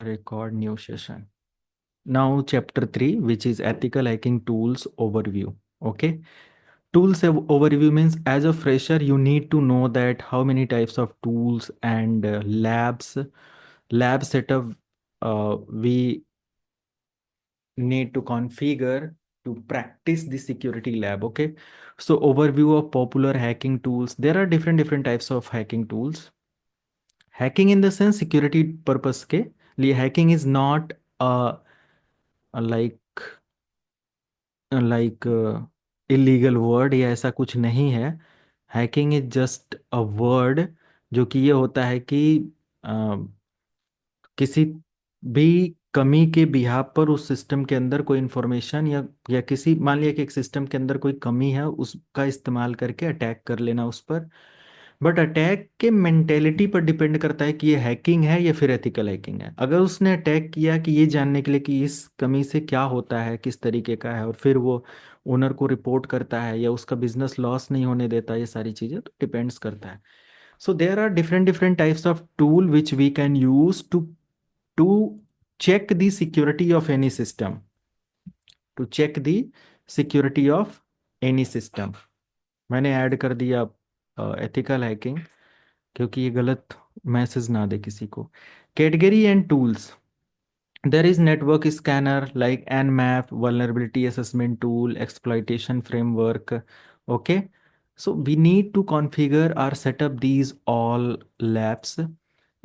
Record new session. Now, chapter 3, which is ethical hacking tools overview. Okay. Tools overview means as a fresher, you need to know that how many types of tools and lab setup we need to configure to practice the security lab. Okay. So overview of popular hacking tools. There are different types of hacking tools. Hacking in the sense security purpose के लिए hacking is not like like illegal word या ऐसा कुछ नहीं है. Hacking is just a word जो कि ये होता है कि किसी भी कमी के बिहाफ पर उस सिस्टम के अंदर कोई इंफॉर्मेशन या किसी मान लिया कि एक सिस्टम के अंदर कोई कमी है उसका इस्तेमाल करके अटैक कर लेना उस पर. बट अटैक के मेंटेलिटी पर डिपेंड करता है कि ये हैकिंग है या फिर एथिकल हैकिंग है. अगर उसने अटैक किया कि ये जानने के लिए कि इस कमी से क्या होता है किस तरीके का है और फिर वो ओनर को रिपोर्ट करता है या उसका बिजनेस लॉस नहीं होने देता, ये सारी चीज़ें तो डिपेंड्स करता है. So there are different types of tool which we can use to check the security of any system. To check the security of any system. मैंने ऐड कर दिया एथिकल हैकिंग क्योंकि ये गलत मैसेज ना दे किसी को. Category and tools. There is network scanner like Nmap, vulnerability assessment tool, exploitation framework. Okay. So we need to configure or set up these all labs.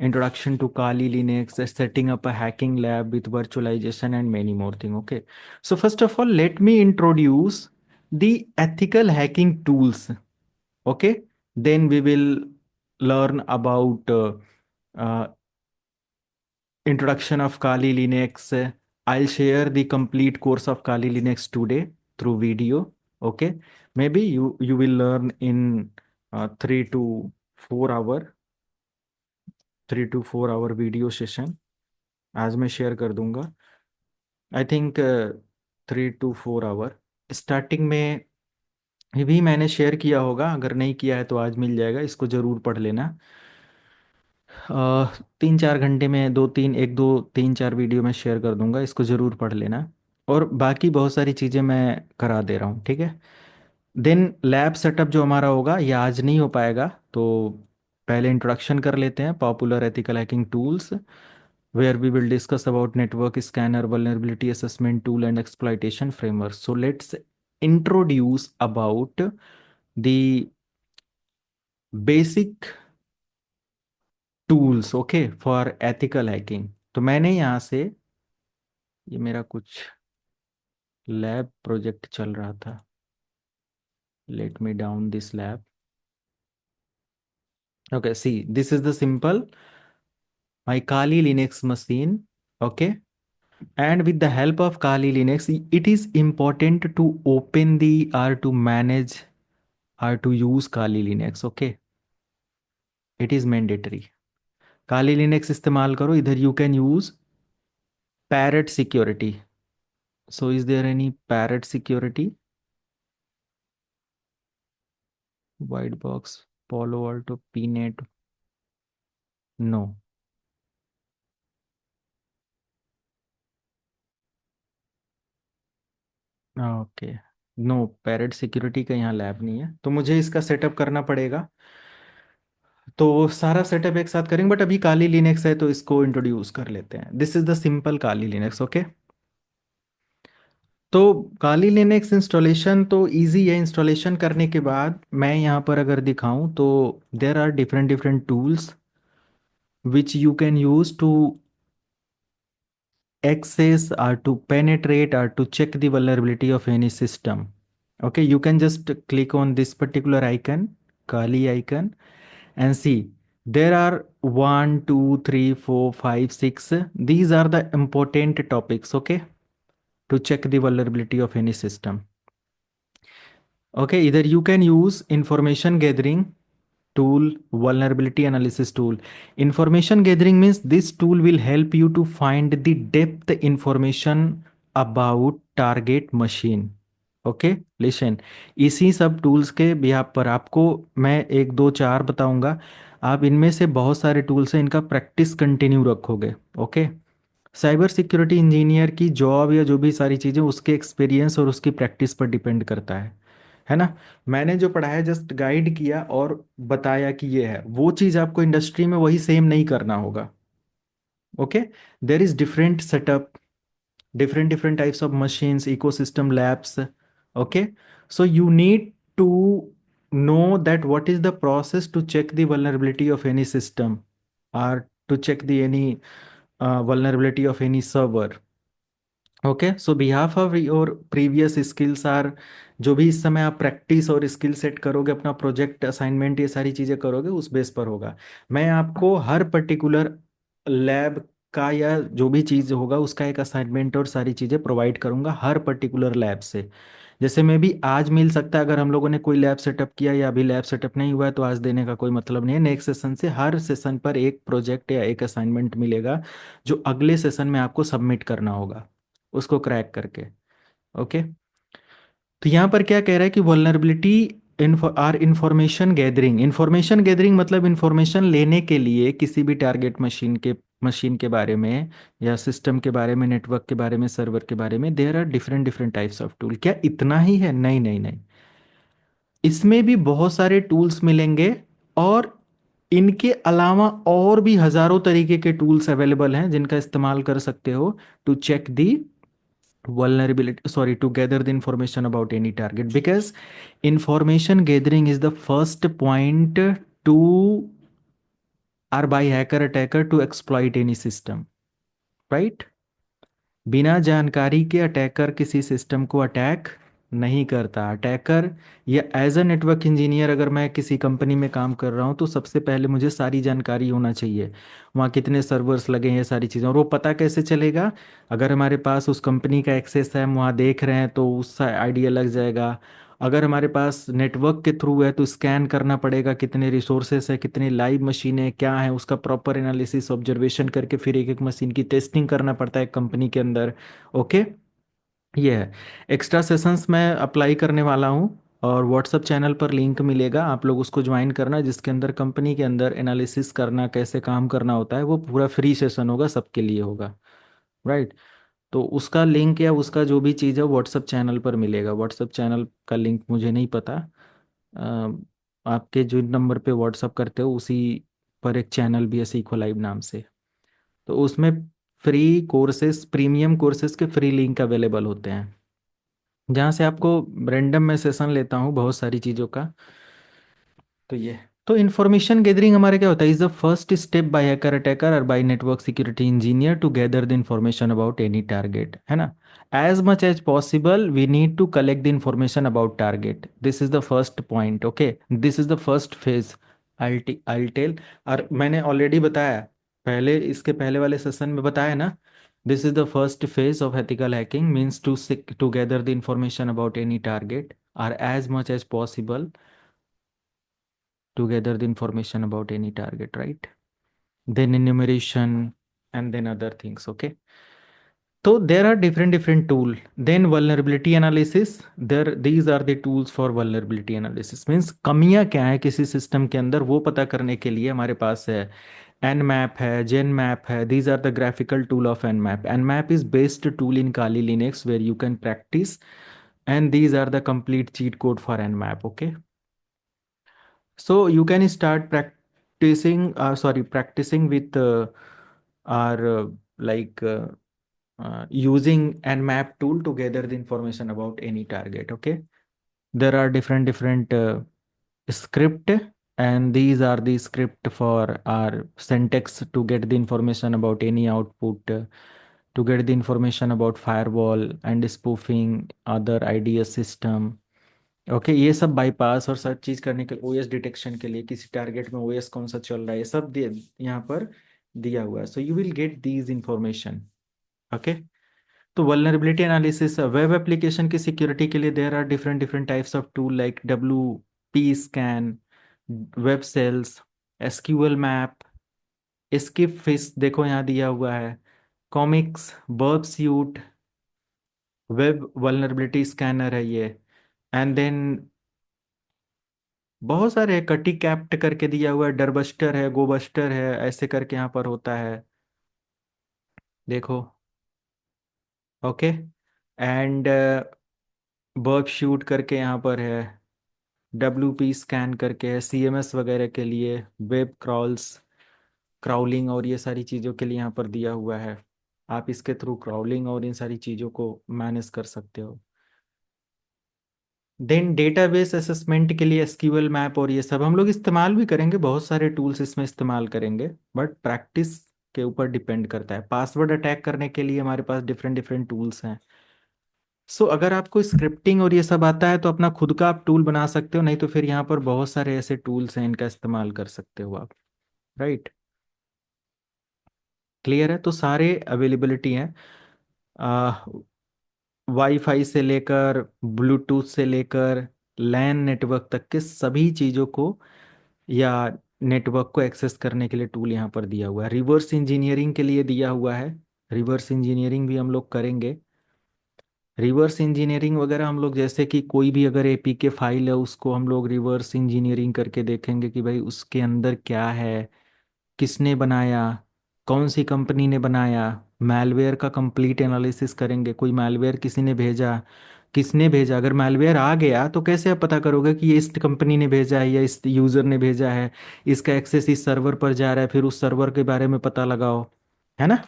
Introduction to Kali Linux, setting up a hacking lab with virtualization and many more things. Okay. So first of all, let me introduce the ethical hacking tools. Okay. Then we will learn about uh, introduction of Kali Linux. I'll share the complete course of Kali Linux today through video. Okay. Maybe you will learn in 3 to 4 hour 3 to 4 hour video session आज मैं share कर दूंगा. I think 3 to 4 hour. Starting में भी मैंने share किया होगा, अगर नहीं किया है तो आज मिल जाएगा, इसको ज़रूर पढ़ लेना. 3 4 घंटे में दो तीन एक दो तीन चार वीडियो मैं शेयर कर दूंगा, इसको ज़रूर पढ़ लेना. और बाकी बहुत सारी चीज़ें मैं करा दे रहा हूँ, ठीक है. देन लैब सेटअप जो हमारा होगा ये आज नहीं हो पाएगा, तो पहले इंट्रोडक्शन कर लेते हैं popular ethical hacking tools where we will discuss about network scanner, vulnerability assessment tool and exploitation framework. So let's introduce about the basic tools, okay, for ethical hacking. तो मैंने यहाँ से ये मेरा कुछ लैब प्रोजेक्ट चल रहा था. Let me down this lab. Okay, see, this is the simple my Kali Linux machine. Okay, and with the help of Kali Linux, it is important to open the or to manage or to use Kali Linux. Okay, it is mandatory. Kali Linux इस्तेमाल करो. इधर you can use Parrot security. So is there any Parrot security? White box, Palo Alto, PNet. No. Okay. No, parrot security का यहाँ lab नहीं है, तो मुझे इसका सेटअप करना पड़ेगा. तो सारा सेटअप एक साथ करेंगे, बट अभी काली लिनक्स है तो इसको इंट्रोड्यूस कर लेते हैं. This is the simple Kali Linux. Okay. तो काली लिनक्स इंस्टॉलेशन तो इजी है. इंस्टॉलेशन करने के बाद मैं यहाँ पर अगर दिखाऊं तो there are different tools which you can use to access or to penetrate or to check the vulnerability of any system. Okay, you can just click on this particular icon, Kali icon, and see there are 1 2 3 4 5 6. These are the important topics, okay, to check the vulnerability of any system. Okay, either you can use information gathering tool, vulnerability analysis tool. Information gathering means this tool will help you to find the depth information about target machine. Okay, listen. इसी सब tools के behalf पर आपको मैं 1 2 4 बताऊंगा. आप इनमें से बहुत सारे टूल्स हैं, इनका प्रैक्टिस कंटिन्यू रखोगे. ओके. साइबर सिक्योरिटी इंजीनियर की जॉब या जो भी सारी चीज़ें उसके एक्सपीरियंस और उसकी प्रैक्टिस पर डिपेंड करता है ना। मैंने जो पढ़ा है जस्ट गाइड किया और बताया कि ये है, वो चीज़ आपको इंडस्ट्री में वही सेम नहीं करना होगा। Okay, there is different setup, different types of machines, ecosystem labs. Okay, so you need to know that what is the process to check the vulnerability of any system, or to check the any vulnerability of any server. Okay, so behalf of your previous skills are, जो भी इस समय आप practice और skill set करोगे, अपना project assignment ये सारी चीज़ें करोगे, उस बेस पर होगा। मैं आपको हर पर्टिकुलर लैब का या जो भी चीज़ होगा उसका एक असाइनमेंट और सारी चीज़ें प्रोवाइड करूंगा हर पर्टिकुलर लैब से। जैसे मैं भी आज मिल सकता है, अगर हम लोगों ने कोई लैब सेटअप किया या अभी लैब सेटअप नहीं हुआ है तो आज देने का कोई मतलब नहीं है। नेक्स्ट सेशन से हर सेशन पर एक प्रोजेक्ट या एक असाइनमेंट मिलेगा जो अगले सेशन में आपको सबमिट करना होगा उसको क्रैक करके। ओके, तो यहाँ पर क्या कह रहा है कि वल्नरेबिलिटी आर इंफॉर्मेशन गैदरिंग मतलब इंफॉर्मेशन लेने के लिए किसी भी टारगेट मशीन के बारे में या सिस्टम के बारे में, नेटवर्क के बारे में, सर्वर के बारे में, there are different different types of tool. क्या इतना ही है? नहीं नहीं नहीं, इसमें भी बहुत सारे टूल्स मिलेंगे, और इनके अलावा और भी हजारों तरीके के टूल्स अवेलेबल हैं जिनका इस्तेमाल कर सकते हो to check the vulnerability, sorry, to gather the information about any target, because information gathering is the first point to, or by hacker attacker to exploit any system, right? बिना जानकारी के attacker किसी सिस्टम को attack नहीं करता। Attacker, या as a network engineer अगर मैं किसी कंपनी में काम कर रहा हूँ तो सबसे पहले मुझे सारी जानकारी होना चाहिए, वहाँ कितने सर्वर्स लगे हैं, ये सारी चीज़ें। और वो पता कैसे चलेगा? अगर हमारे पास उस कंपनी का एक्सेस है, हम वहाँ देख रहे हैं तो उसका आइडिया लग जाएगा। अगर हमारे पास नेटवर्क के थ्रू है तो स्कैन करना पड़ेगा कितने रिसोर्सेस है, कितने लाइव मशीनें क्या है, उसका प्रॉपर एनालिसिस ऑब्जर्वेशन करके फिर एक एक मशीन की टेस्टिंग करना पड़ता है कंपनी के अंदर। ओके, ये है। एक्स्ट्रा सेशंस मैं अप्लाई करने वाला हूँ, और व्हाट्सएप चैनल पर लिंक मिलेगा, आप लोग उसको ज्वाइन करना, जिसके अंदर कंपनी के अंदर एनालिसिस करना कैसे काम करना होता है, वो पूरा फ्री सेशन होगा, सबके लिए होगा, राइट। तो उसका लिंक या उसका जो भी चीज़ है व्हाट्सएप चैनल पर मिलेगा। व्हाट्सएप चैनल का लिंक मुझे नहीं पता, आपके जो नंबर पे व्हाट्सएप करते हो उसी पर एक चैनल भी है सीखो लाइव नाम से। तो उसमें फ्री कोर्सेज, प्रीमियम कोर्सेज के फ्री लिंक अवेलेबल होते हैं, जहाँ से आपको रैंडम में सेशन लेता हूँ बहुत सारी चीज़ों का। तो ये, तो इन्फॉर्मेशन गैदरिंग हमारे क्या होता है, is the first step by hacker attacker और by network security engineer to gather the information about any target, है ना। As much as possible we need to collect the information about target, this is the first point. Okay, this is the first phase. I tell, और मैंने already बताया पहले, इसके पहले वाले session में बताया ना, this is the first phase of ethical hacking means to gather the information about any target, और as much as possible to gather the information about any target, right? Then enumeration, and then other things. Okay. So there are different tool. Then vulnerability analysis. There these are the tools for vulnerability analysis. Means कमियां क्या है किसी system के अंदर, वो पता करने के लिए हमारे पास है Nmap है, Genmap है. These are the graphical tool of Nmap. Nmap is based tool in Kali Linux where you can practice, and these are the complete cheat code for Nmap. Okay. So you can start practicing with our like using Nmap tool to gather the information about any target. Okay, there are different script, and these are the script for our syntax to get the information about any output, to get the information about firewall and spoofing other IDS system। Okay, ये सब bypass और सब चीज करने के OS detection के लिए किसी टारगेट में ओएस कौन सा चल रहा है, ये सब यहाँ पर दिया हुआ है। So you will get these information. Okay, तो वल्नरेबिलिटी एनालिसिस वेब एप्लीकेशन की सिक्योरिटी के लिए there are different different types of tool like WP scan, web shells, SQL map, skipfish, देखो यहाँ दिया हुआ है, commix, Burp Suite, web vulnerability scanner है ये। एंड देन बहुत सारे हैं, कटी कैप्ट करके दिया हुआ है, डरबस्टर है, गोबस्टर है, ऐसे करके यहाँ पर होता है। देखो। ओके। एंड बर्ब शूट करके यहाँ पर है, WP स्कैन करके है, CMS वगैरह के लिए, वेब क्रॉल्स, क्राउलिंग और ये सारी चीज़ों के लिए यहाँ पर दिया हुआ है। आप इसके थ्रू क्राउलिंग और इन सारी चीज़ों को मैनेज कर सकते हो। देन डेटाबेस असेसमेंट के लिए SQL मैप और ये सब हम लोग इस्तेमाल भी करेंगे, बहुत सारे टूल्स इसमें इस्तेमाल करेंगे, बट प्रैक्टिस के ऊपर डिपेंड करता है। पासवर्ड अटैक करने के लिए हमारे पास डिफरेंट डिफरेंट टूल्स हैं। सो अगर आपको स्क्रिप्टिंग और ये सब आता है तो अपना खुद का आप टूल बना सकते हो, नहीं तो फिर यहाँ पर बहुत सारे ऐसे टूल्स हैं, इनका इस्तेमाल कर सकते हो आप। राइट। क्लियर है? तो सारे अवेलेबिलिटी हैं, वाईफाई से लेकर ब्लूटूथ से लेकर लैन नेटवर्क तक के सभी चीज़ों को या नेटवर्क को एक्सेस करने के लिए टूल यहाँ पर दिया हुआ है। रिवर्स इंजीनियरिंग के लिए दिया हुआ है, रिवर्स इंजीनियरिंग भी हम लोग करेंगे। रिवर्स इंजीनियरिंग वगैरह हम लोग जैसे कि कोई भी अगर APK फाइल है उसको हम लोग रिवर्स इंजीनियरिंग करके देखेंगे कि भाई उसके अंदर क्या है, किसने बनाया, कौन सी कंपनी ने बनाया। मैलवेयर का कंप्लीट एनालिसिस करेंगे, कोई मैलवेयर किसी ने भेजा, किसने भेजा। अगर मैलवेयर आ गया तो कैसे आप पता करोगे कि ये इस कंपनी ने भेजा है या इस यूज़र ने भेजा है, इसका एक्सेस इस सर्वर पर जा रहा है, फिर उस सर्वर के बारे में पता लगाओ। है ना?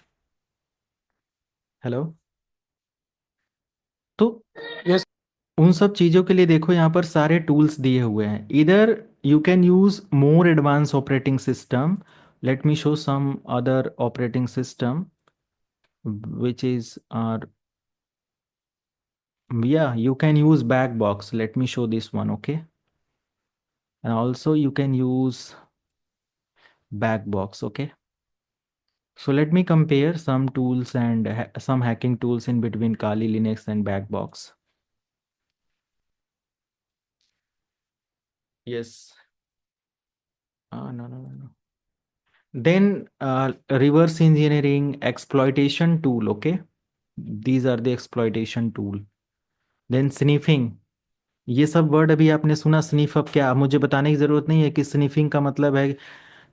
हेलो। तो यस। उन सब चीज़ों के लिए देखो यहाँ पर सारे टूल्स दिए हुए हैं। इधर you can use more advance operating system. Let me show some other operating system which is yeah, you can use Backbox. Let me show this one. Okay. And also you can use Backbox. Okay. So let me compare some tools and some hacking tools in between Kali Linux and Backbox. Yes. No, no, no, no. Then reverse engineering exploitation tool. Okay. These are the exploitation tool. Then sniffing. ये सब word अभी आपने सुना, sniff. अब क्या मुझे बताने की जरूरत नहीं है कि स्निफिंग का मतलब है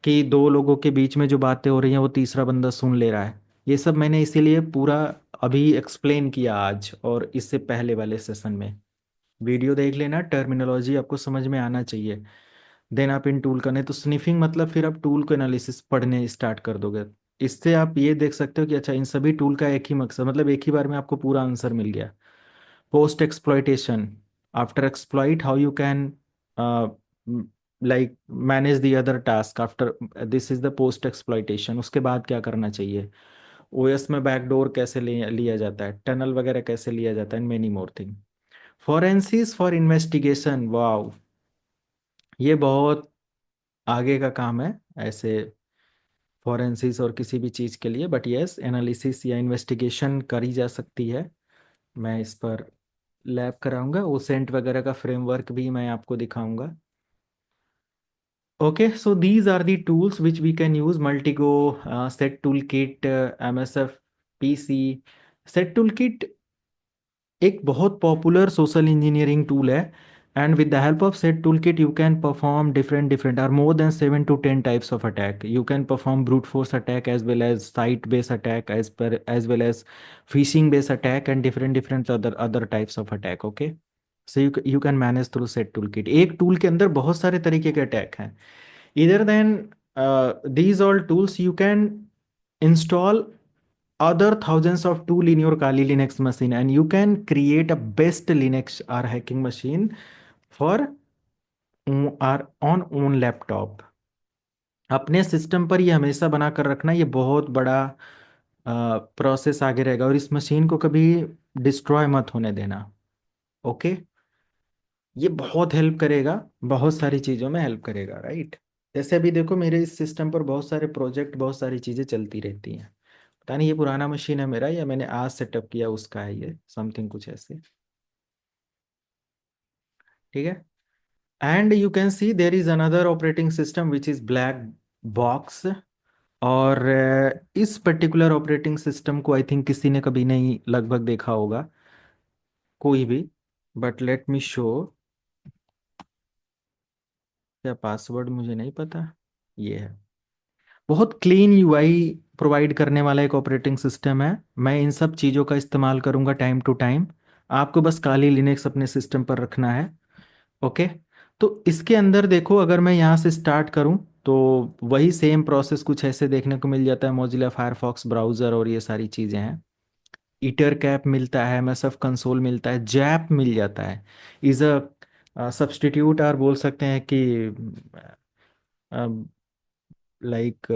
कि दो लोगों के बीच में जो बातें हो रही हैं वो तीसरा बंदा सुन ले रहा है। ये सब मैंने इसीलिए पूरा अभी एक्सप्लेन किया आज और इससे पहले वाले सेशन में। वीडियो देख लेना, टर्मिनोलॉजी आपको समझ में आना चाहिए। देन आप इन टूल करने तो स्निफिंग मतलब फिर आप टूल को एनालिसिस पढ़ने स्टार्ट कर दोगे। इससे आप ये देख सकते हो कि अच्छा इन सभी टूल का एक ही मकसद, मतलब एक ही बार में आपको पूरा आंसर मिल गया। Post exploitation, after exploit how you can like manage the other task after, this is the post exploitation. उसके बाद क्या करना चाहिए, OS में बैकडोर कैसे लिया जाता है, टनल वगैरह कैसे लिया जाता है, many more thing. Forensics for investigation, wow, ये बहुत आगे का काम है ऐसे, फॉरेंसिस और किसी भी चीज़ के लिए। बट यस, एनालिसिस या इन्वेस्टिगेशन करी जा सकती है। मैं इस पर लैब कराऊंगा, ओसेंट वगैरह का फ्रेमवर्क भी मैं आपको दिखाऊंगा। Okay, so these are the tools which we can use. Maltego, set tool kit, MSF PC। Set tool kit एक बहुत पॉपुलर सोशल इंजीनियरिंग टूल है, and with the help of set tool kit you can perform different different or more than 7 to 10 types of attack. You can perform brute force attack as well as site base attack as well as phishing base attack and different different other types of attack. Okay, so you can manage through set tool kit. एक tool के अंदर बहुत सारे तरीके के attack हैं। इधर then these all tools you can install other thousands of tool in your Kali Linux machine, and you can create a best Linux or hacking machine for our on own laptop। अपने system पर ये हमेशा बना कर रखना, ये बहुत बड़ा प्रोसेस आगे रहेगा, और इस मशीन को कभी डिस्ट्रॉय मत होने देना। ओके, ये बहुत हेल्प करेगा, बहुत सारी चीज़ों में हेल्प करेगा। राइट। जैसे अभी देखो मेरे इस सिस्टम पर बहुत सारे प्रोजेक्ट, बहुत सारी चीज़ें चलती रहती हैं। पता नहीं ये पुराना मशीन है मेरा या मैंने आज सेटअप किया उसका है, ये समथिंग कुछ ऐसे। ठीक है। And you can C there is another operating system which is black box. और इस पर्टिकुलर ऑपरेटिंग सिस्टम को आई थिंक किसी ने कभी नहीं लगभग देखा होगा, कोई भी। But let me show. क्या पासवर्ड मुझे नहीं पता, ये है। बहुत क्लीन यूआई प्रोवाइड करने वाला एक ऑपरेटिंग सिस्टम है। मैं इन सब चीज़ों का इस्तेमाल करूंगा टाइम टू टाइम। आपको बस काली लिनक्स अपने सिस्टम पर रखना है। ओके। तो इसके अंदर देखो, अगर मैं यहाँ से स्टार्ट करूँ तो वही सेम प्रोसेस कुछ ऐसे देखने को मिल जाता है। मोजिला फायरफॉक्स ब्राउज़र और ये सारी चीज़ें हैं। ईटर कैप मिलता है, एमएसएफ कंसोल मिलता है, जैप मिल जाता है। इज़ अ सब्स्टिट्यूट, और बोल सकते हैं कि लाइक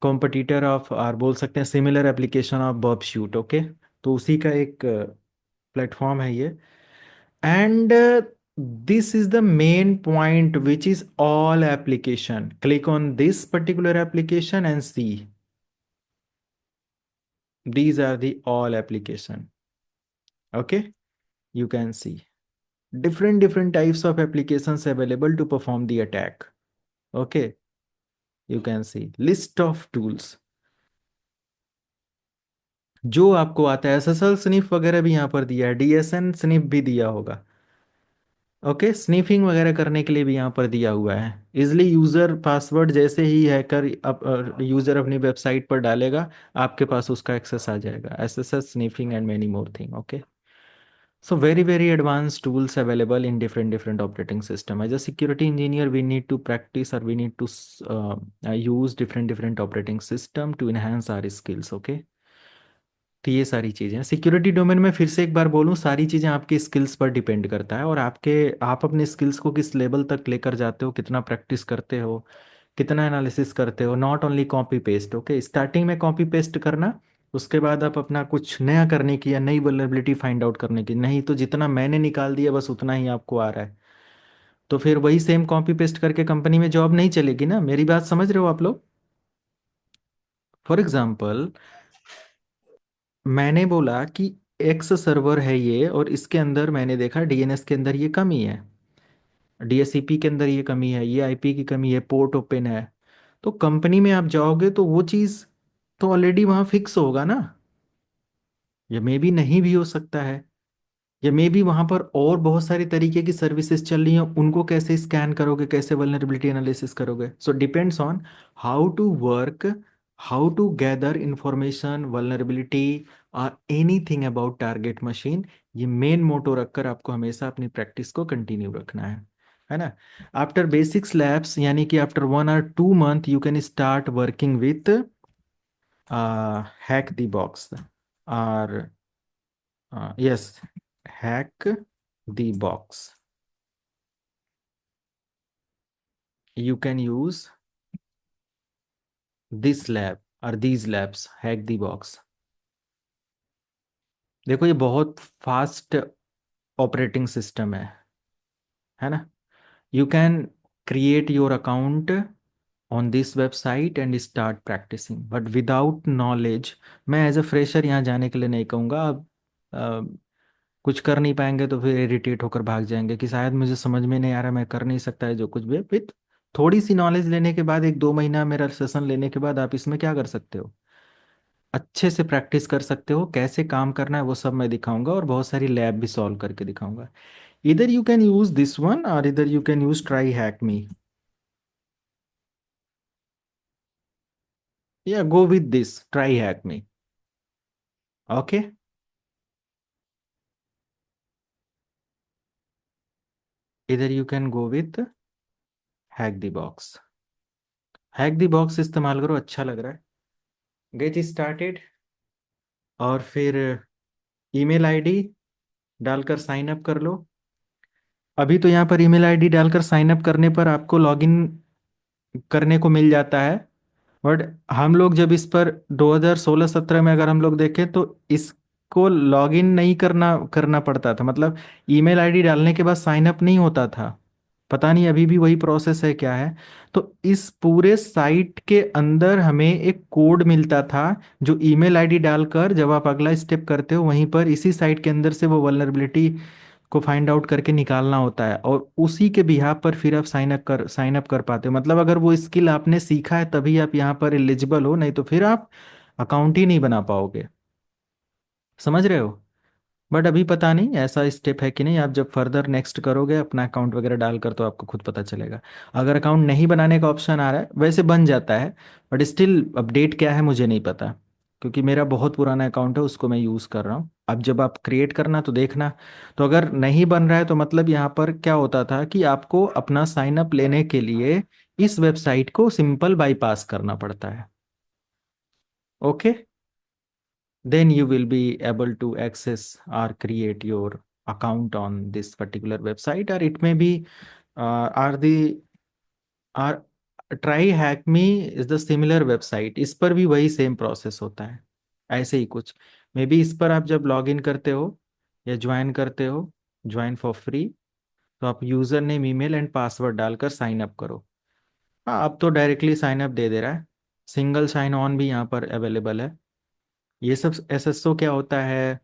कॉम्पिटिटर ऑफ, और बोल सकते हैं similar application of Burp Suite. Okay. तो उसी का एक प्लेटफॉर्म है ये। And this is the main point, which is all application. Click on this particular application and see, these are the all application. Okay, you can see different types of applications available to perform the attack. Okay, you can see list of tools जो आपको आता है। SSL sniff वगैरह भी यहाँ पर दिया है, डीएसएन स्निफ भी दिया होगा। ओके, स्नीफिंग वगैरह करने के लिए भी यहाँ पर दिया हुआ है। इजली यूज़र पासवर्ड जैसे ही हैकर यूज़र अपनी वेबसाइट पर डालेगा, आपके पास उसका एक्सेस आ जाएगा। SSS sniffing and many more thing. Okay. So very advanced tools available in different operating system. As a security engineer, we need to practice, or we need to use different operating system to enhance our skills. Okay. तो ये सारी चीज़ें security domain में, फिर से एक बार बोलूँ, सारी चीज़ें आपकी स्किल्स पर डिपेंड करता है, और आप अपने स्किल्स को किस लेवल तक लेकर जाते हो, कितना प्रैक्टिस करते हो, कितना एनालिसिस करते हो। Not only copy paste. Okay, starting में कॉपी पेस्ट करना, उसके बाद आप अपना कुछ नया करने की या नई वल्नरेबिलिटी फाइंड आउट करने की, नहीं तो जितना मैंने निकाल दिया बस उतना ही आपको आ रहा है, तो फिर वही सेम कॉपी पेस्ट करके कंपनी में जॉब नहीं चलेगी ना। मेरी बात समझ रहे हो आप लोग? फॉर एग्जाम्पल, मैंने बोला कि एक्स सर्वर है ये, और इसके अंदर मैंने देखा डीएनएस के अंदर ये कमी है, डीएससीपी के अंदर ये कमी है, ये आईपी की कमी है, पोर्ट ओपन है। तो कंपनी में आप जाओगे तो वो चीज़ तो ऑलरेडी वहाँ फिक्स होगा ना। ये मे बी नहीं भी हो सकता है, या मे बी वहाँ पर और बहुत सारी तरीके की सर्विसेज चल रही हैं, उनको कैसे स्कैन करोगे, कैसे वल्नरेबिलिटी एनालिसिस करोगे। So depends on how to work, how to gather information, vulnerability और एनीथिंग अबाउट टारगेट मशीन। ये मेन मोटो रखकर आपको हमेशा अपनी प्रैक्टिस को कंटिन्यू रखना है ना। आफ्टर बेसिक्स लैब्स, यानी कि after 1 or 2 month, you can start working with hack the box, और yes, hack the box. You can use this lab or these labs, hack the box. देखो, ये बहुत फास्ट ऑपरेटिंग सिस्टम है ना। You can create your account on this website and start practicing, but without knowledge, मैं as a fresher यहाँ जाने के लिए नहीं कहूँगा। अब कुछ कर नहीं पाएंगे तो फिर इरिटेट होकर भाग जाएंगे कि शायद मुझे समझ में नहीं आ रहा, मैं कर नहीं सकता है जो कुछ भी। विथ थोड़ी सी नॉलेज लेने के बाद, 1-2 महीना मेरा सेशन लेने के बाद, आप इसमें क्या कर सकते हो, अच्छे से प्रैक्टिस कर सकते हो। कैसे काम करना है वो सब मैं दिखाऊंगा, और बहुत सारी लैब भी सॉल्व करके दिखाऊंगा। इधर you can use this one, और इधर you can use try hack me, या go with this try hack me. Okay. इधर you can go with hack the box. Hack the box इस्तेमाल करो, अच्छा लग रहा है। गेट स्टार्टेड, और फिर ईमेल आईडी डालकर साइन अप कर लो। अभी तो यहाँ पर ईमेल आईडी डालकर साइन अप करने पर आपको लॉगिन करने को मिल जाता है, बट हम लोग जब इस पर 2016-17 में अगर हम लोग देखें तो इसको लॉगिन नहीं करना करना पड़ता था, मतलब ईमेल आईडी डालने के बाद साइन अप नहीं होता था। पता नहीं अभी भी वही प्रोसेस है क्या है। तो इस पूरे साइट के अंदर हमें एक कोड मिलता था, जो ईमेल आईडी डालकर जब आप अगला स्टेप करते हो, वहीं पर इसी साइट के अंदर से वो वल्नरेबिलिटी को फाइंड आउट करके निकालना होता है, और उसी के बिहाफ पर फिर आप साइन अप कर पाते हो। मतलब अगर वो स्किल आपने सीखा है तभी आप यहाँ पर एलिजिबल हो, नहीं तो फिर आप अकाउंट ही नहीं बना पाओगे। समझ रहे हो? बट अभी पता नहीं ऐसा स्टेप है कि नहीं, आप जब फर्दर नेक्स्ट करोगे अपना अकाउंट वगैरह डालकर तो आपको खुद पता चलेगा। अगर अकाउंट नहीं बनाने का ऑप्शन आ रहा है, वैसे बन जाता है, बट स्टिल अपडेट क्या है मुझे नहीं पता, क्योंकि मेरा बहुत पुराना अकाउंट है, उसको मैं यूज़ कर रहा हूँ। अब जब आप क्रिएट करना तो देखना। तो अगर नहीं बन रहा है तो मतलब यहाँ पर क्या होता था कि आपको अपना साइन अप लेने के लिए इस वेबसाइट को सिंपल बाईपास करना पड़ता है। Okay, then you will be able to access or create your account on this particular website, or it may be are the are try hack me is the similar website, इस पर भी वही same process होता है, ऐसे ही कुछ। May be इस पर आप जब लॉग इन करते हो या ज्वाइन करते हो, ज्वाइन फॉर फ्री, तो आप user name email and password डालकर साइन अप करो। हाँ, अब तो डायरेक्टली साइन अप दे दे रहा है। सिंगल साइन ऑन भी यहाँ पर अवेलेबल है। ये सब एसएसओ क्या होता है,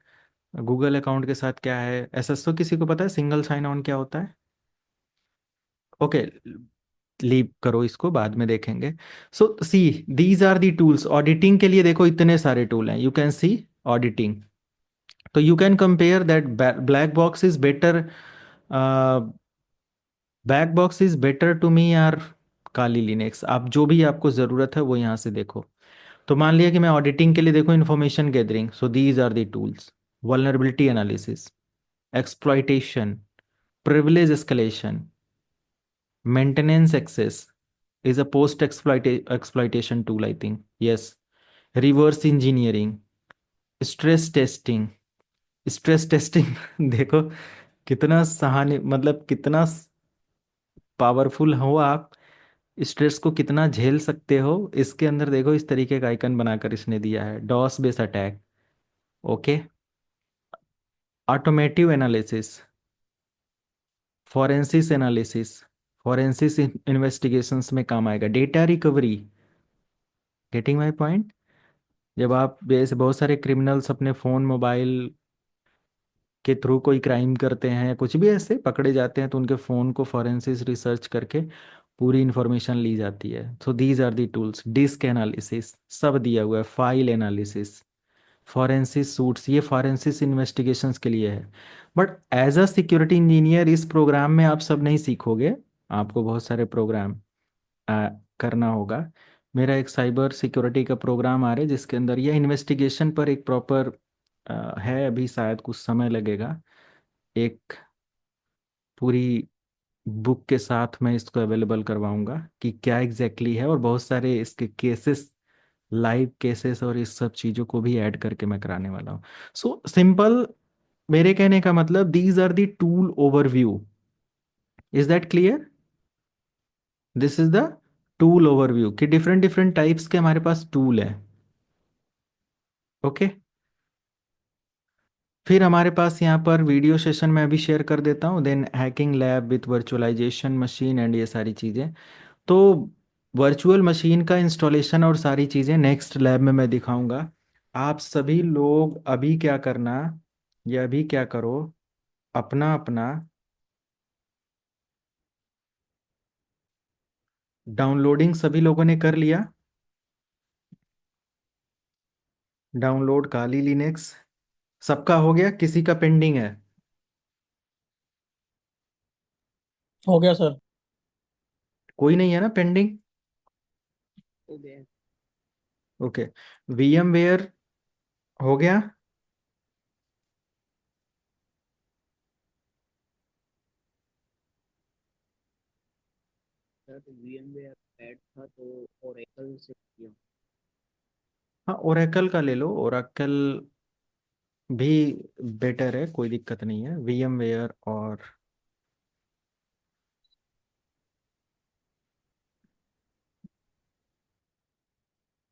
गूगल अकाउंट के साथ क्या है एसएसओ, किसी को पता है सिंगल साइन ऑन क्या होता है? ओके, लीव करो इसको, बाद में देखेंगे। So see, these are the tools. Auditing के लिए देखो इतने सारे टूल हैं, यू कैन सी ऑडिटिंग। तो you can compare that black box is better, back box is better to me यार, काली लिनक्स। आप जो भी आपको ज़रूरत है वो यहाँ से देखो। तो मान लिया कि मैं ऑडिटिंग के लिए देखो information gathering, so these are the tools. Vulnerability analysis, exploitation, privilege escalation, maintenance access is a post exploitation tool, I think. Yes. Reverse engineering, stress testing, stress testing देखो कितना सहानु, मतलब कितना पावरफुल हो आप, स्ट्रेस को कितना झेल सकते हो। इसके अंदर देखो इस तरीके का आइकन बनाकर इसने दिया है, DOS base attack. Okay, automotive analysis, forensics analysis, forensics investigations में काम आएगा। Data recovery, getting my point. जब आप जैसे बहुत सारे क्रिमिनल्स अपने फ़ोन मोबाइल के थ्रू कोई क्राइम करते हैं या कुछ भी ऐसे पकड़े जाते हैं, तो उनके फ़ोन को फॉरेंसिस रिसर्च करके पूरी इंफॉर्मेशन ली जाती है। So these are the tools. Disk analysis सब दिया हुआ है, फाइल एनालिसिस, फॉरेंसिस सूट्स, ये फॉरेंसिस इन्वेस्टिगेशंस के लिए है। But as a security engineer इस प्रोग्राम में आप सब नहीं सीखोगे, आपको बहुत सारे प्रोग्राम करना होगा। मेरा एक साइबर सिक्योरिटी का प्रोग्राम आ रहा है जिसके अंदर यह इन्वेस्टिगेशन पर एक प्रॉपर है, अभी शायद कुछ समय लगेगा। एक पूरी बुक के साथ मैं इसको अवेलेबल करवाऊंगा कि क्या एग्जैक्टली है, और बहुत सारे इसके केसेस, लाइव केसेस और इस सब चीज़ों को भी ऐड करके मैं कराने वाला हूँ। सो सिंपल, मेरे कहने का मतलब these are the tool overview. Is that clear? This is the tool overview कि डिफरेंट डिफरेंट टाइप्स के हमारे पास टूल है। ओके, फिर हमारे पास यहाँ पर वीडियो सेशन मैं अभी शेयर कर देता हूँ, then hacking lab with virtualization machine and ये सारी चीज़ें। तो वर्चुअल मशीन का इंस्टॉलेशन और सारी चीज़ें नेक्स्ट लैब में मैं दिखाऊंगा। आप सभी लोग अभी क्या करना, या अभी क्या करो, अपना अपना डाउनलोडिंग सभी लोगों ने कर लिया? डाउनलोड काली लिनक्स सबका हो गया, किसी का पेंडिंग है? हो गया सर। कोई नहीं है ना पेंडिंग? हो गया ओके, वीएम वेयर हो गया। सर। तो VMware ऐड था तो ओरेकल से किया। हाँ, ओरेकल का ले लो, ओरेकल भी बेटर है, कोई दिक्कत नहीं है। वीएम वेयर और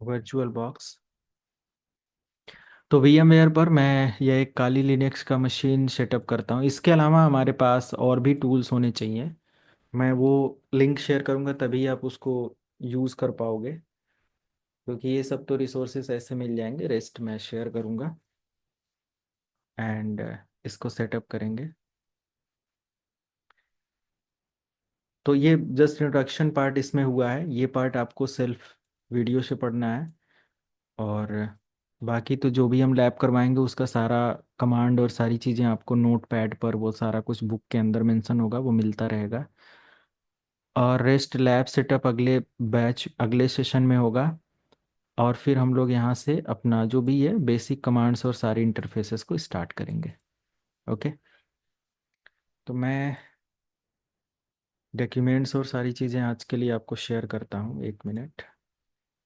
वर्चुअल बॉक्स। तो VMware पर मैं यह एक काली लिनक्स का मशीन सेटअप करता हूँ। इसके अलावा हमारे पास और भी टूल्स होने चाहिए, मैं वो लिंक शेयर करूँगा तभी आप उसको यूज़ कर पाओगे, क्योंकि ये सब तो रिसोर्सेस ऐसे मिल जाएंगे, रेस्ट मैं शेयर करूँगा एंड इसको सेटअप करेंगे। तो ये जस्ट इंट्रोडक्शन पार्ट इसमें हुआ है, ये पार्ट आपको सेल्फ वीडियो से पढ़ना है। और बाकी तो जो भी हम लैब करवाएंगे उसका सारा कमांड और सारी चीज़ें आपको नोट पैड पर वो सारा कुछ बुक के अंदर मेंशन होगा, वो मिलता रहेगा। और रेस्ट लैब सेटअप अगले बैच अगले सेशन में होगा। और फिर हम लोग यहाँ से अपना जो भी है बेसिक कमांड्स और सारी इंटरफेसेस को स्टार्ट करेंगे। ओके। तो मैं डॉक्यूमेंट्स और सारी चीज़ें आज के लिए आपको शेयर करता हूँ, 1 मिनट।